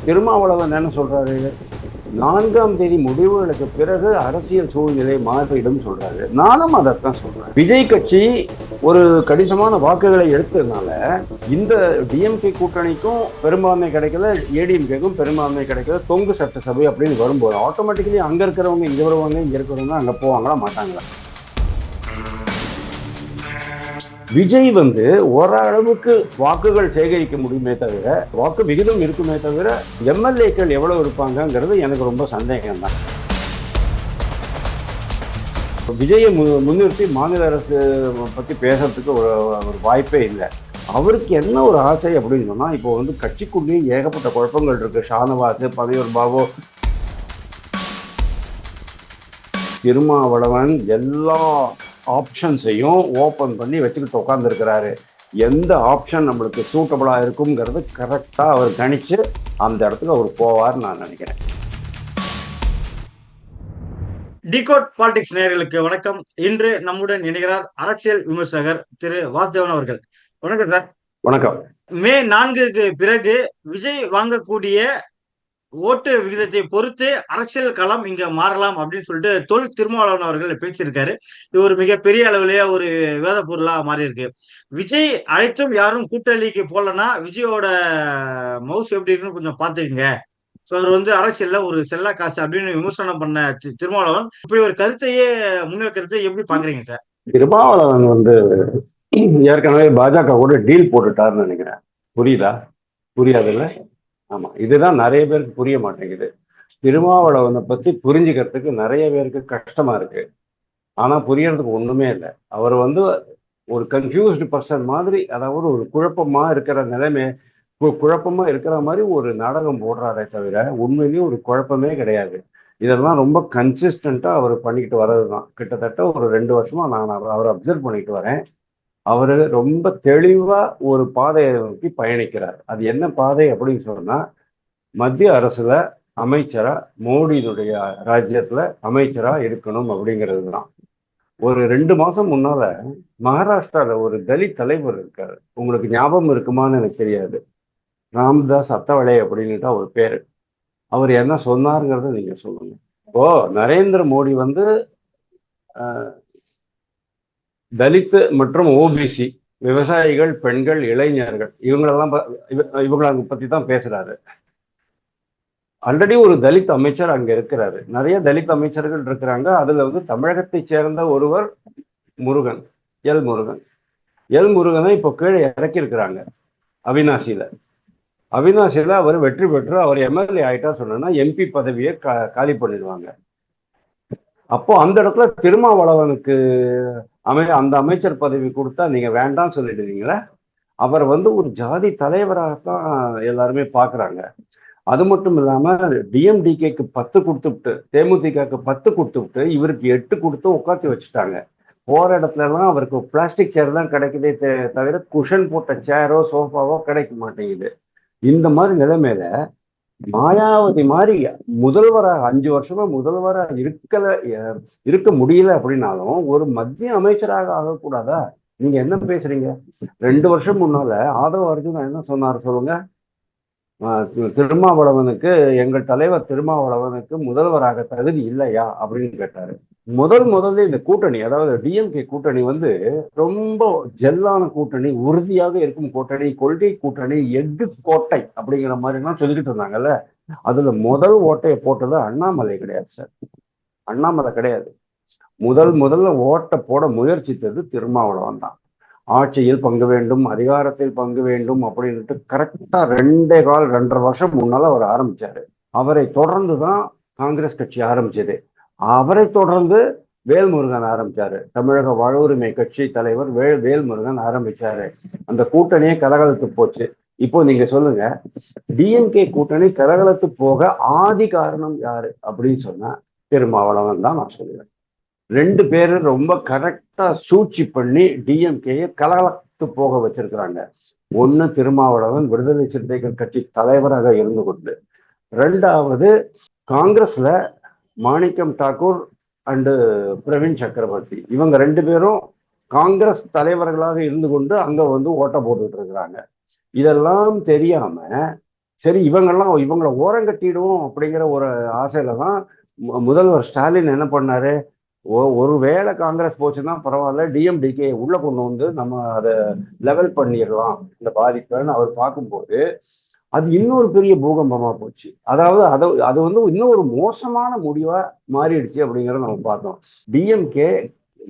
திருமாவளவன் என்ன சொல்றாரு, 4ஆம் தேதி முடிவுகளுக்கு பிறகு அரசியல் சூழ்நிலை மாறிடும் சொல்றாரு. நானும் அதைத்தான் சொல்றேன். விஜய் கட்சி ஒரு கணிசமான வாக்குகளை எடுத்ததுனால இந்த டிஎம்கே கூட்டணிக்கும் பெரும்பான்மை கிடைக்கல, ஏடிஎம்கேக்கும் பெரும்பான்மை கிடைக்கல, தொங்கு சட்டசபை அப்படின்னு வரும்போது ஆட்டோமேட்டிக்கலி அங்க இருக்கிறவங்க இங்க வருவாங்க, இங்க இருக்கிறவங்க அங்க போவாங்களா மாட்டாங்களா? விஜய் ஓரளவுக்கு வாக்குகள் சேகரிக்க முடியுமே தவிர, வாக்கு விகிதம் இருக்குமே தவிர எம்எல்ஏக்கள் எவ்வளவு இருப்பாங்கிறது எனக்கு ரொம்ப சந்தேகம் தான். விஜயை முன்னிறுத்தி மாநில அரசு பத்தி பேசுறதுக்கு ஒரு வாய்ப்பே இல்லை. அவருக்கு என்ன ஒரு ஆசை அப்படின்னு சொன்னா, இப்போ கட்சிக்குள்ளேயே ஏகப்பட்ட குழப்பங்கள் இருக்கு. ஷானவாஸ், பனையூர் பாபு, திருமாவளவன் எல்லா ஆப்ஷன்ஸையும் ஓப்பன் பண்ணி வச்சுக்கிட்டு உட்காந்துருக்கிறாரு. எந்த ஆப்ஷன் நம்மளுக்கு சூட்டபிளா இருக்குங்கிறது கரெக்டா அவர் கணிச்சு அந்த இடத்துக்கு அவர் போவார்னு நான் நினைக்கிறேன். டிகோட் பாலிடிக்ஸ் நேயர்களுக்கு வணக்கம். இன்று நம்முடன் இணைகிறார் அரசியல் விமர்சகர் திரு வாசுதேவன் அவர்கள். வணக்கம் சார். வணக்கம். மே 4க்கு பிறகு விஜய் வாங்கக்கூடிய ஓட்டு விகிதத்தை பொறுத்து அரசியல் களம் இங்க மாறலாம் அப்படின்னு சொல்லிட்டு தொல் திருமாவளவன் அவர்கள் பேசியிருக்காரு. இது ஒரு மிகப்பெரிய அளவிலேயே ஒரு விவாத பொருளா மாறி இருக்கு. விஜய் அழைத்தும் யாரும் கூட்டணிக்கு போலன்னா விஜயோட மவுஸ் எப்படி இருக்குன்னு கொஞ்சம் பாத்துக்கங்க. அவர் அரசியல்ல ஒரு செல்லா காசு அப்படின்னு விமர்சனம் பண்ண திருமாவளவன் இப்படி ஒரு கருத்தையே முன்வைக்கிறதை எப்படி பாக்குறீங்க சார்? திருமாவளவன் ஏற்கனவே பாஜக கூட டீல் போட்டுட்டாருன்னு நினைக்கிறேன். புரியுதா? புரியாதுல்ல? ஆமா, இதுதான் நிறைய பேருக்கு புரிய மாட்டேங்குது. திருமாவளவனை பத்தி புரிஞ்சுக்கிறதுக்கு நிறைய பேருக்கு கஷ்டமா இருக்கு. ஆனா புரியறதுக்கு ஒண்ணுமே இல்லை. அவர் ஒரு கன்ஃபியூஸ்டு பர்சன் மாதிரி, அதாவது ஒரு குழப்பமா இருக்கிற நிலைமை, குழப்பமா இருக்கிற மாதிரி ஒரு நாடகம் போடுறாரே தவிர உண்மையிலேயே ஒரு குழப்பமே கிடையாது. இதெல்லாம் ரொம்ப கன்சிஸ்டண்டா அவர் பண்ணிக்கிட்டு வர்றதுதான். கிட்டத்தட்ட ஒரு 2 வருஷமா நான் அவரை அப்சர்வ் பண்ணிட்டு வரேன். அவரு ரொம்ப தெளிவா ஒரு பாதையை நோக்கி பயணிக்கிறார். அது என்ன பாதை அப்படின்னு சொன்னா, மத்திய அரசுல அமைச்சரா, மோடியினுடைய ராஜ்யத்துல அமைச்சரா இருக்கணும் அப்படிங்கிறது தான். ஒரு 2 மாசம் முன்னால மகாராஷ்டிரால ஒரு தலித் தலைவர் இருக்காரு. உங்களுக்கு ஞாபகம் இருக்குமான்னு எனக்கு தெரியாது. ராம்தாஸ் அத்தவளே அப்படின்னுட்டு அவர் பேரு. அவர் என்ன சொன்னாருங்கிறத நீங்க சொல்லுங்க. இப்போ நரேந்திர மோடி தலித் மற்றும் ஓபிசி, விவசாயிகள், பெண்கள், இளைஞர்கள் இவங்களை பத்தி தான் பேசுறாரு. ஆல்ரெடி ஒரு தலித் அமைச்சர் அங்க இருக்கிறாரு. நிறைய தலித் அமைச்சர்கள் இருக்கிறாங்க. அதுல தமிழகத்தை சேர்ந்த ஒருவர் முருகன், எல் முருகனை இப்போ கீழே இறக்கி இருக்கிறாங்க அவினாசியில அவர் வெற்றி பெற்று அவர் எம்எல்ஏ ஆயிட்டா சொன்னா எம்பி பதவியை காலி பண்ணிடுவாங்க. அப்போ அந்த இடத்துல திருமாவளவனுக்கு அந்த அமைச்சர் பதவி கொடுத்தா நீங்க வேண்டாம்னு சொல்லிடுவீங்களா? அவர் ஒரு ஜாதி தலைவராகத்தான் எல்லாருமே பாக்குறாங்க. அது மட்டும் இல்லாம டிஎம்டிகேக்கு 10 கொடுத்துட்டு, தேமுதிகக்கு 10 கொடுத்துட்டு, இவருக்கு 8 கொடுத்து உட்காந்து வச்சுட்டாங்க. போற இடத்துல எல்லாம் அவருக்கு பிளாஸ்டிக் சேர் தான் கிடைக்குதே தவிர குஷன் போட்ட சேரோ சோஃபாவோ கிடைக்க மாட்டேங்குது. இந்த மாதிரி நிலைமையில மாயாவதி மாதிரி முதல்வராக 5 வருஷமா முதல்வரா இருக்க முடியல அப்படின்னாலும் ஒரு மத்திய அமைச்சராக ஆகக்கூடாதா? நீங்க என்ன பேசுறீங்க? 2 வருஷம் முன்னால ஆதவ அர்ஜுனா என்ன சொன்னாரு சொல்லுங்க? திருமாவளவனுக்கு, எங்கள் தலைவர் திருமாவளவனுக்கு முதல்வராக தகுதி இல்லையா அப்படின்னு கேட்டாரு. முதல்ல இந்த கூட்டணி, அதாவது டிஎம்கே கூட்டணி ரொம்ப ஜெல்லான கூட்டணி, உறுதியாக இருக்கும் கூட்டணி, கொள்கை கூட்டணி, எஃகு கோட்டை அப்படிங்கிற மாதிரி எல்லாம் சொல்லிக்கிட்டு இருந்தாங்கல்ல. அதுல முதல் ஓட்டையை போட்டது அண்ணாமலை கிடையாது சார். அண்ணாமலை கிடையாது. முதல்ல ஓட்டை போட முயற்சித்தது திருமாவளவன் தான். ஆட்சியில் பங்கு வேண்டும், அதிகாரத்தில் பங்கு வேண்டும் அப்படின்ட்டு கரெக்டா 2.5 வருஷம் முன்னால அவர் ஆரம்பிச்சாரு. அவரை தொடர்ந்துதான் காங்கிரஸ் கட்சி ஆரம்பிச்சது. அவரை தொடர்ந்து வேல்முருகன் ஆரம்பிச்சாரு. தமிழக வாழ்வுரிமை கட்சி தலைவர் வேல்முருகன் ஆரம்பிச்சாரு. அந்த கூட்டணியே கலகலத்து போச்சு. இப்போ நீங்க சொல்லுங்க, டிஎம்கே கூட்டணி கலகலத்து போக ஆதி காரணம் யாரு அப்படின்னு சொன்னா திருமாவளவன் தான் நான் சொல்லுவேன். 2 பேரும் ரொம்ப கரெக்டா சூழ்ச்சி பண்ணி டிஎம்கேயை கலகலத்து போக வச்சிருக்கிறாங்க. ஒண்ணு திருமாவளவன் விடுதலை சிறுத்தைகள் கட்சி தலைவராக இருந்து கொண்டு, 2வது காங்கிரஸ்ல மாணிக்கம் தாக்கூர் அண்டு பிரவீன் சக்கரவர்த்தி, இவங்க 2 பேரும் காங்கிரஸ் தலைவர்களாக இருந்து கொண்டு அங்க ஓட்ட போட்டுட்டு இருக்கிறாங்க. இதெல்லாம் தெரியாம சரி இவங்களை ஓரங்கட்டிடுவோம் அப்படிங்கிற ஒரு ஆசையில தான் முதல்வர் ஸ்டாலின் என்ன பண்ணாரு, ஒருவேளை காங்கிரஸ் போச்சுன்னா பரவாயில்ல, டிஎம்டிகே உள்ள கொண்டு வந்து நம்ம அதை லெவல் பண்ணிடலாம் இந்த பாதிப்புன்னு அவர் பார்க்கும்போது அது இன்னொரு பெரிய பூகம்பமா போச்சு. அதாவது அது வந்து இன்னும் ஒரு மோசமான முடிவா மாறிடுச்சு அப்படிங்கிறத நம்ம பார்த்தோம். டிஎம்கே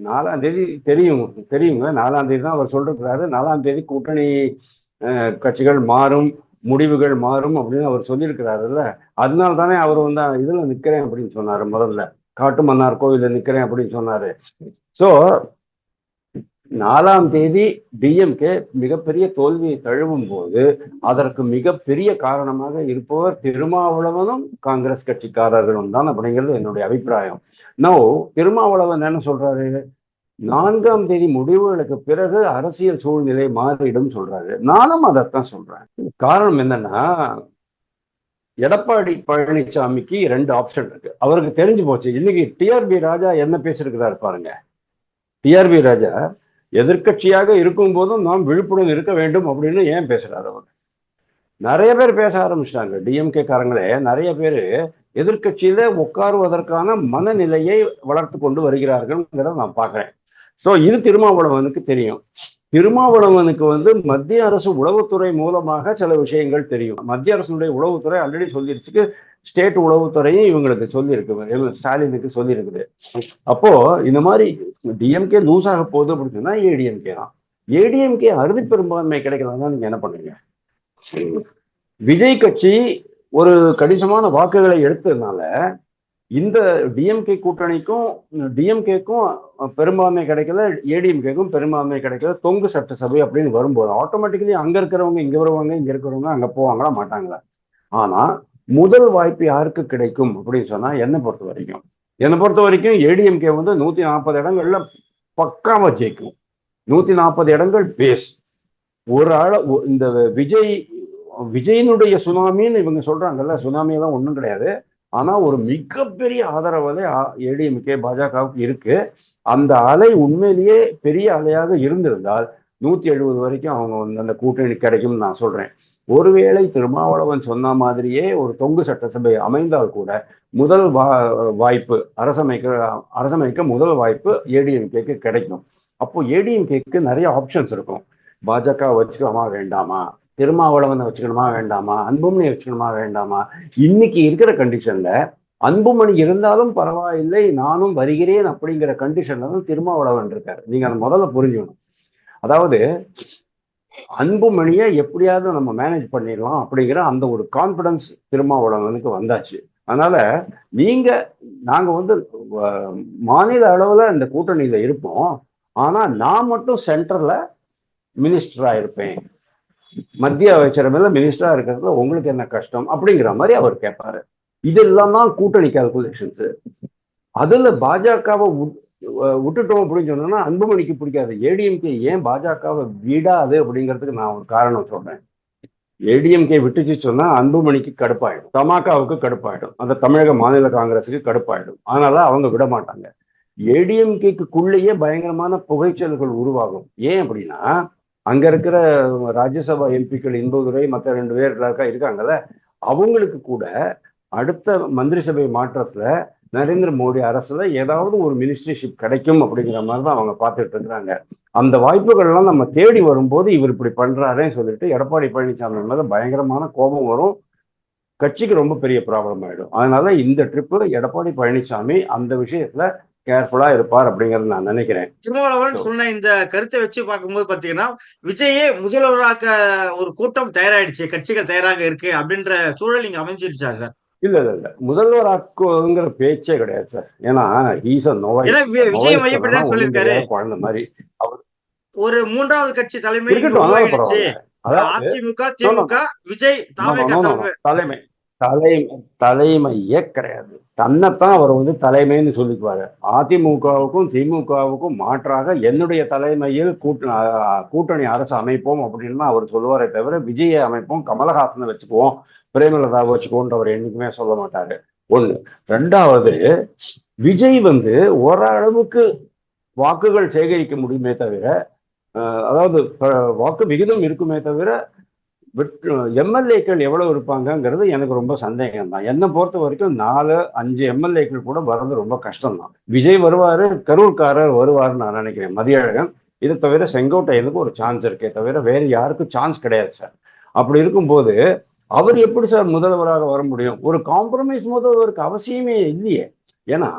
4ஆம் தேதி தெரியுங்க. 4ஆம் தேதி தான் அவர் சொல்லிருக்கிறாரு. 4ஆம் தேதி கூட்டணி கட்சிகள் மாறும், முடிவுகள் மாறும் அப்படின்னு அவர் சொல்லியிருக்கிறாருல்ல. அதனால தானே அவர் வந்து இதுல நிக்கிறேன் அப்படின்னு சொன்னாரு. முதல்ல காட்டுமன்னார் கோவில நிக்கிறேன் அப்படின்னு சொன்னாரு. சோ 4ஆம் தேதி டிஎம்கே மிகப்பெரிய தோல்வியை தழுவும் போது அதற்கு மிகப்பெரிய காரணமாக இருப்பவர் திருமாவளவனும் காங்கிரஸ் கட்சிக்காரர்களும் தான் அப்படிங்கிறது என்னுடைய அபிப்பிராயம். நோ, திருமாவளவன் என்ன சொல்றாரு, 4ஆம் தேதி முடிவுகளுக்கு பிறகு அரசியல் சூழ்நிலை மாறிடும் சொல்றாரு. நானும் அதைத்தான் சொல்றேன். காரணம் என்னன்னா, எடப்பாடி பழனிசாமிக்கு 2 ஆப்ஷன் இருக்கு. அவருக்கு தெரிஞ்சு போச்சு. இன்னைக்கு டிஆர்பி ராஜா என்ன பேசியிருக்கிறாரு பாருங்க. டிஆர்பி ராஜா எதிர்கட்சியாக இருக்கும் போதும் நாம் விழுப்புடன் இருக்க வேண்டும் அப்படின்னு ஏன் பேசுறாரு அவர்? நிறைய பேர் பேச ஆரம்பிச்சிட்டாங்க. டிஎம்கே காரங்களே நிறைய பேர் எதிர்கட்சியில உட்காருவதற்கான மனநிலையை வளர்த்து கொண்டு வருகிறார்கள் நான் பாக்குறேன். சோ இது திருமாவளவனுக்கு தெரியும். திருமாவளவனுக்கு வந்து மத்திய அரசு உளவுத்துறை மூலமாக சில விஷயங்கள் தெரியும். மத்திய அரசுடைய உளவுத்துறை ஆல்ரெடி சொல்லிருச்சு, ஸ்டேட் உளவுத்துறையும் இவங்களுக்கு சொல்லியிருக்கு, ஸ்டாலினுக்கு சொல்லியிருக்குது. அப்போ இந்த மாதிரி டிஎம்கே லூஸ் ஆக போகுது அப்படின்னு சொன்னா ஏடிஎம்கே தான். ஏடிஎம்கே அறுதி பெரும்பான்மை கிடைக்கலன்னா நீங்க என்ன பண்ணுங்க? விஜய் கட்சி ஒரு கணிசமான வாக்குகளை எடுத்ததுனால இந்த டிஎம்கே கூட்டணிக்கும் டிஎம்கேக்கும் பெரும்பான்மை கிடைக்கல, ஏடிஎம்கேக்கும் பெரும்பான்மை கிடைக்கல. தொங்கு சட்டசபை அப்படின்னு வரும்போது ஆட்டோமேட்டிக்கலி அங்க இருக்கிறவங்க இங்க வருவாங்க, இங்க இருக்கிறவங்க அங்க போவாங்களா மாட்டாங்களா? ஆனா முதல் வாய்ப்பு யாருக்கு கிடைக்கும் அப்படின்னு சொன்னா என்னை பொறுத்த வரைக்கும் ஏடிஎம்கே வந்து 140 இடங்கள்ல பக்காவா ஜெயிக்கும். 140 இடங்கள் பேஸ். ஒரு இந்த விஜயினுடைய சுனாமின்னு இவங்க சொல்றாங்கல்ல, சுனாமியெல்லாம் ஒன்றும் கிடையாது. ஆனா ஒரு மிகப்பெரிய ஆதரவு ஏடிஎம்கே பாஜகவுக்கு இருக்கு. அந்த அலை உண்மையிலேயே பெரிய அலையாக இருந்திருந்தால் 170 வரைக்கும் அவங்க வந்து அந்த கூட்டணி கிடைக்கும் நான் சொல்றேன். ஒருவேளை திருமாவளவன் சொன்ன மாதிரியே ஒரு தொங்கு சட்டசபை அமைந்தால் கூட முதல் வாய்ப்பு அரசமைக்க முதல் வாய்ப்பு ஏடிஎம்கேக்கு கிடைக்கும். அப்போ ஏடிஎம்கேக்கு நிறைய ஆப்ஷன்ஸ் இருக்கும். பாஜக வச்சுக்கலாமா வேண்டாமா, திருமாவளவனை வச்சுக்கணுமா வேண்டாமா, அன்புமணி வச்சுக்கணுமா வேண்டாமா? இன்னைக்கு இருக்கிற கண்டிஷன்ல அன்புமணி இருந்தாலும் பரவாயில்லை, நானும் வருகிறேன் அப்படிங்கிற கண்டிஷன்ல தான் திருமாவளவன் இருக்காரு. நீங்க அதை முதல்ல புரிஞ்சுக்கணும். அதாவது அன்புமணியை எப்படியாவது நம்ம மேனேஜ் பண்ணிடலாம் அப்படிங்கிற அந்த ஒரு கான்பிடன்ஸ் திருமாவளவனுக்கு வந்தாச்சு. அதனால நாங்க வந்து மாநில அளவுல இந்த கூட்டணியில இருப்போம். ஆனா நான் மட்டும் சென்டர்ல மினிஸ்டரா இருப்பேன், மத்திய அமைச்சரவையில மினிஸ்டரா இருக்கிறதுல உங்களுக்கு என்ன கஷ்டம் அப்படிங்கிற மாதிரி அவர் கேட்பாரு. இதெல்லாம் தான் கூட்டணி கால்குலேஷன்ஸ். அதுல பாஜகவை விட்டுட்டோம் அப்படின்னு சொன்னா அன்புமணிக்கு பிடிக்காது. ஏடிஎம்கே ஏன் பாஜகவை விடாது அப்படிங்கிறதுக்கு நான் ஒரு காரணம் சொல்றேன். ஏடிஎம்கே விட்டுச்சு சொன்னா அன்புமணிக்கு கடுப்பாயிடும், தமாகாவுக்கு கடுப்பாயிடும், அந்த தமிழக மாநில காங்கிரஸுக்கு கடுப்பாயிடும். அதனால அவங்க விட மாட்டாங்க. ஏடிஎம்கேக்குள்ளேயே பயங்கரமான புகைச்சல்கள் உருவாகும். ஏன் அப்படின்னா அங்க இருக்கிற ராஜ்யசபா எம்பிக்கள் இன்பதுரை மற்ற 2 பேர் இருக்காங்கல்ல, அவங்களுக்கு கூட அடுத்த மந்திரி சபை மாற்றத்துல நரேந்திர மோடி அரசுல ஏதாவது ஒரு மினிஸ்ட்ரிஷிப் கிடைக்கும் அப்படிங்கிற மாதிரி தான் அவங்க பார்த்துட்டு இருக்கிறாங்க. அந்த வாய்ப்புகள்லாம் நம்ம தேடி வரும்போது இவர் இப்படி பண்றாருன்னு சொல்லிட்டு எடப்பாடி பழனிசாமி மேல பயங்கரமான கோபம் வரும். கட்சிக்கு ரொம்ப பெரிய ப்ராப்ளம் ஆயிடும். அதனால இந்த ட்ரிப்பு எடப்பாடி பழனிசாமி அந்த விஷயத்துல கேர்ஃபுல்லா இருப்பார் அப்படிங்கறது நான் நினைக்கிறேன். திருமாவளவன் சொன்ன இந்த கருத்தை வச்சு பார்க்கும்போது பாத்தீங்கன்னா, விஜயே முதல்வராக்க ஒரு கூட்டம் தயாராயிடுச்சு, கட்சிகள் தயாராக இருக்கு அப்படின்ற சூழல் இங்க அமைஞ்சிருச்சா சார்? இல்ல முதல்வர் ஆக்குங்கிற பேச்சே கிடையாது சார். ஏன்னா விஜய் மையப்படிதான் சொல்லியிருக்காரு, குழந்தை மாதிரி அவர் ஒரு 3வது கட்சி தலைமை உருவாயிடுச்சு. அதிமுக திமுக விஜய் தலைமை தலைமையே கிடையாது. தன்னைத்தான் அவர் வந்து தலைமைன்னு சொல்லிக்குவாரு. அதிமுகவுக்கும் திமுகவுக்கும் மாற்றாக என்னுடைய தலைமையில் கூட்டணி அரசு அமைப்போம் அப்படின்னு அவர் சொல்லுவாரே தவிர விஜயை அமைப்போம், கமலஹாசனை வச்சுக்குவோம், பிரேமலதாவை வச்சுக்கோன்ற அவர் என்னைக்குமே சொல்ல மாட்டாரு. ஒண்ணு. 2வது, விஜய் வந்து ஓரளவுக்கு வாக்குகள் சேகரிக்க முடியுமே தவிர, அதாவது வாக்கு விகிதம் இருக்குமே தவிர எம்எல்ஏக்கள் எவ்வளவு இருப்பாங்கங்கிறது எனக்கு ரொம்ப சந்தேகம் தான். என்னை பொறுத்த வரைக்கும் 4-5 எம்எல்ஏக்கள் கூட வர்றது ரொம்ப கஷ்டம் தான். விஜய் வருவாரு, கரூர்காரர் வருவாருன்னு நான் நினைக்கிறேன், மதியழகன். இதை தவிர செங்கோட்டையனுக்கு ஒரு சான்ஸ் இருக்கே தவிர வேற யாருக்கும் சான்ஸ் கிடையாது சார். அப்படி இருக்கும்போது அவர் எப்படி சார் முதல்வராக வர முடியும்? ஒரு காம்ப்ரமைஸ் முதல்வருக்கு அவசியமே இல்லையே. ஏன்னா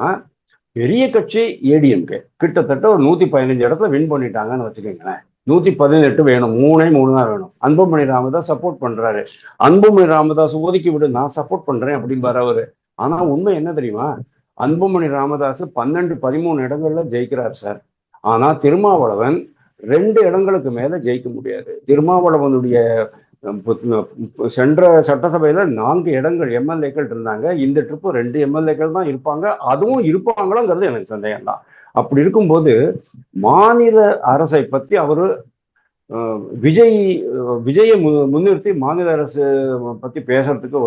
பெரிய கட்சி ஏடிஎம்கே கிட்டத்தட்ட ஒரு 115 இடத்துல வின் பண்ணிட்டாங்கன்னு வச்சுக்கோங்களேன். 118 வேணும், 3 தான் வேணும். அன்புமணி ராமதாஸ் சப்போர்ட் பண்றாரு. அன்புமணி ராமதாஸ் ஒதுக்கி விடு, நான் சப்போர்ட் பண்றேன் அப்படின்பாரு அவரு. ஆனா உண்மை என்ன தெரியுமா? அன்புமணி ராமதாஸ் 12-13 இடங்கள்ல ஜெயிக்கிறார் சார். ஆனா திருமாவளவன் 2 இடங்களுக்கு மேல ஜெயிக்க முடியாது. திருமாவளவனுடைய சென்ற சட்டசபையில 4 இடங்கள் எம்எல்ஏக்கள் இருந்தாங்க. இந்த ட்ரிப்பு 2 எம்எல்ஏக்கள் தான் இருப்பாங்க. அதுவும் இருப்பாங்களாங்கிறது எனக்கு சந்தேகம் தான். அப்படி இருக்கும்போது மாநில அரசை பத்தி அவரு விஜய் விஜயை முன்னிறுத்தி மாநில அரசு பத்தி பேசுறதுக்கு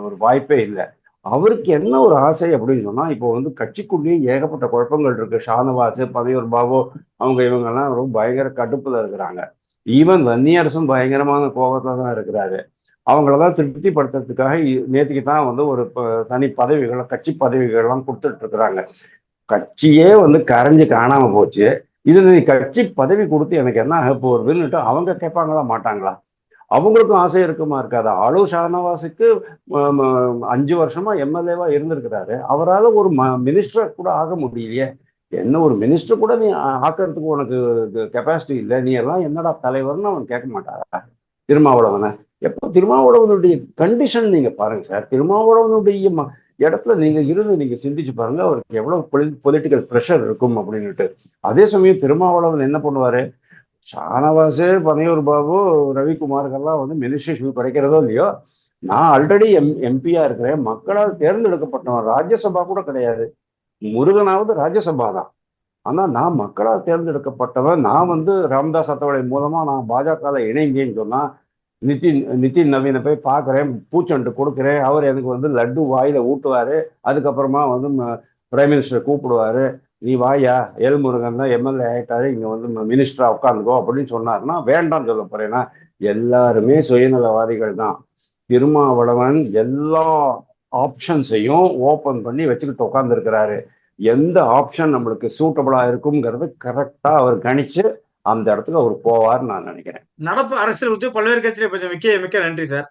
ஒரு வாய்ப்பே இல்லை. அவருக்கு என்ன ஒரு ஆசை அப்படின்னு சொன்னா, இப்போ வந்து கட்சிக்குள்ளேயே ஏகப்பட்ட குழப்பங்கள் இருக்கு. ஷானவாஸ், பனையூர் பாபு, அவங்க இவங்கெல்லாம் ரொம்ப பயங்கர கடுப்புல இருக்கிறாங்க. ஈவன் வன்னியரசும் பயங்கரமான கோபத்துல தான் இருக்கிறாரு. அவங்களெல்லாம் திருப்திப்படுத்துறதுக்காக நேற்றுக்கு தான் வந்து ஒரு தனி பதவிகளை, கட்சி பதவிகள்லாம் கொடுத்துட்டு இருக்கிறாங்க. கட்சியே வந்து கரைஞ்சு காணாம போச்சு. இது நீ கட்சி பதவி கொடுத்து எனக்கு என்ன ஆக போறதுன்னுட்டு அவங்க கேட்பாங்களா மாட்டாங்களா? அவங்களுக்கும் ஆசை இருக்குமா இருக்காதா? ஆளு ஷானவாஸுக்கு 5 வருஷமா எம்எல்ஏவா இருந்திருக்கிறாரு. அவரால் ஒரு மினிஸ்டர் கூட ஆக முடியலையே. என்ன ஒரு மினிஸ்டர் கூட நீ ஆக்கிறதுக்கு உனக்கு கெப்பாசிட்டி இல்லை, நீ எல்லாம் என்னடா தலைவர்னு அவன் கேட்க மாட்டாரா திருமாவளவனை? எப்போ திருமாவளவனுடைய கண்டிஷன் நீங்க பாருங்க சார். திருமாவளவனுடைய இடத்துல நீங்க இருந்து நீங்க சிந்திச்சு பாருங்க, அவருக்கு எவ்வளவு பொலிட்டிக்கல் ப்ரெஷர் இருக்கும் அப்படின்னுட்டு. அதே சமயம் திருமாவளவன் என்ன பண்ணுவாரு? ஷானவாஸ், பனையூர் பாபு, ரவிக்குமாருக்கெல்லாம் வந்து மினிஸ்ட்ரேஷன் கிடைக்கிறதோ இல்லையோ, நான் ஆல்ரெடி எம்பியா இருக்கிறேன், மக்களால் தேர்ந்தெடுக்கப்பட்டவன், ராஜ்யசபா கூட கிடையாது. முருகனாவது ராஜ்யசபா தான். ஆனா நான் மக்களால் தேர்ந்தெடுக்கப்பட்டவன். நான் வந்து ராமதாஸ் அத்தவளை மூலமா நான் பாஜக இணைந்தேன்னு சொன்னா, நிதின் நவீனை போய் பார்க்குறேன், பூச்செண்டு கொடுக்குறேன், அவர் எனக்கு வந்து லட்டு வாயில ஊட்டுவாரு. அதுக்கப்புறமா வந்து பிரைம் மினிஸ்டர் கூப்பிடுவாரு, நீ வாயா, முருகன் தான் எம்எல்ஏ ஆயிட்டாரு, இங்க வந்து மினிஸ்டரா உட்காந்துக்கோ அப்படின்னு சொன்னாருன்னா வேண்டாம்னு சொல்ல போறேன்னா? எல்லாருமே சுயநலவாதிகள் தான். திருமாவளவன் எல்லா ஆப்ஷன்ஸையும் ஓபன் பண்ணி வச்சுக்கிட்டு உட்கார்ந்து இருக்கிறாரு. எந்த ஆப்ஷன் நம்மளுக்கு சூட்டபிளா இருக்குங்கிறது கரெக்டா அவர் கணிச்சு அந்த இடத்துக்கு அவர் போவார்னு நான் நினைக்கிறேன். நடப்பு அரசியல் பல்வேறு கட்சியில மிக்க மிக்க நன்றி சார்.